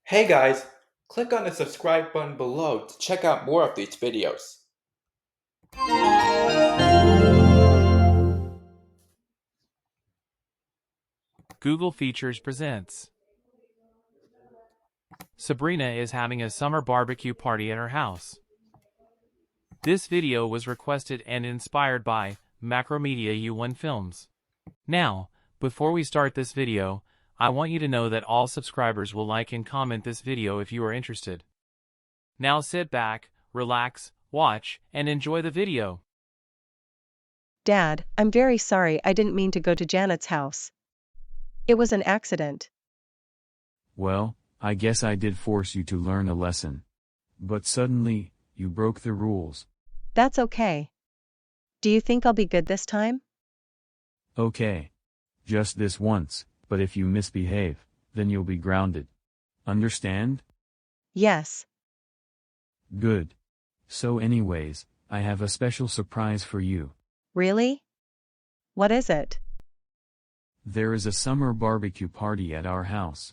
Hey guys, click on the subscribe button below to check out more of these videos. Google Features presents. Sabrina is having a summer barbecue party at her house. This video was requested and inspired by Macromedia U1 Films. Now, before we start this video, I want you to know that all subscribers will like and comment this video if you are interested. Now sit back, relax, watch, and enjoy the video. Dad, I'm very sorry I didn't mean to go to Janet's house. It was an accident. Well, I guess I did force you to learn a lesson. But suddenly, you broke the rules. That's okay. Do you think I'll be good this time? Okay. Just this once, but if you misbehave, then you'll be grounded. Understand? Yes. Good. So anyways, I have a special surprise for you. Really? What is it? There is a summer barbecue party at our house.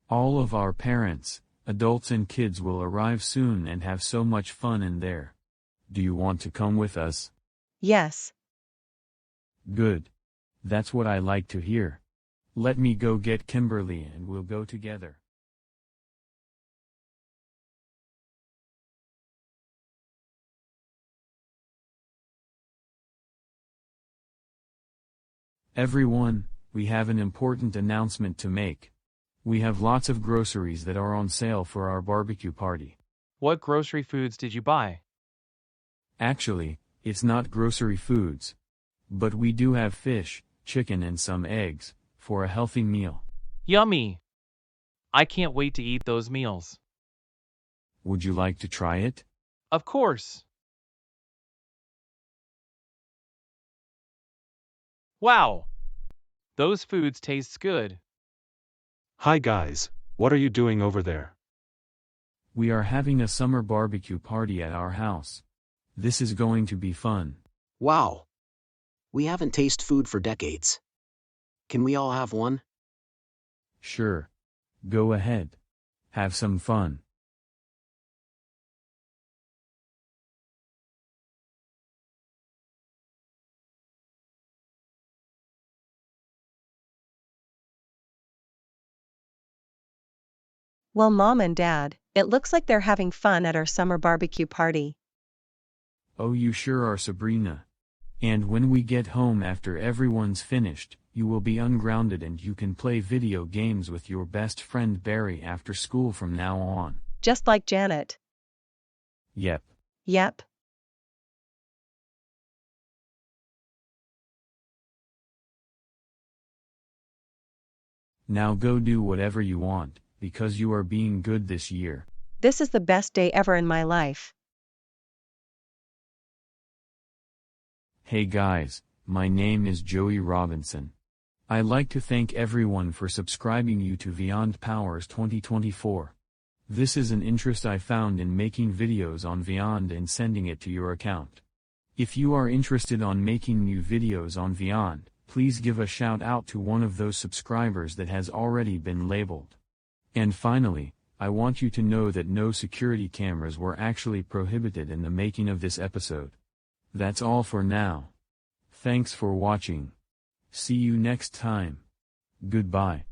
All of our parents, adults and kids will arrive soon and have so much fun in there. Do you want to come with us? Yes. Good. That's what I like to hear. Let me go get Kimberly and we'll go together. Everyone, we have an important announcement to make. We have lots of groceries that are on sale for our barbecue party. What grocery foods did you buy? Actually, it's not grocery foods. But we do have fish, chicken and some eggs, for a healthy meal. Yummy! I can't wait to eat those meals. Would you like to try it? Of course! Wow! Those foods taste good. Hi guys, what are you doing over there? We are having a summer barbecue party at our house. This is going to be fun. Wow. We haven't tasted food for decades. Can we all have one? Sure. Go ahead. Have some fun. Well, Mom and Dad, it looks like they're having fun at our summer barbecue party. Oh, you sure are, Sabrina. And when we get home after everyone's finished, you will be ungrounded and you can play video games with your best friend Barry after school from now on. Just like Janet. Yep. Yep. Now go do whatever you want, because you are being good this year. This is the best day ever in my life. Hey guys, my name is Joey Robinson. I like to thank everyone for subscribing you to Beyond Powers 2024. This is an interest I found in making videos on Beyond and sending it to your account. If you are interested on making new videos on Beyond, please give a shout out to one of those subscribers that has already been labeled. And finally, I want you to know that no security cameras were actually prohibited in the making of this episode. That's all for now. Thanks for watching. See you next time. Goodbye.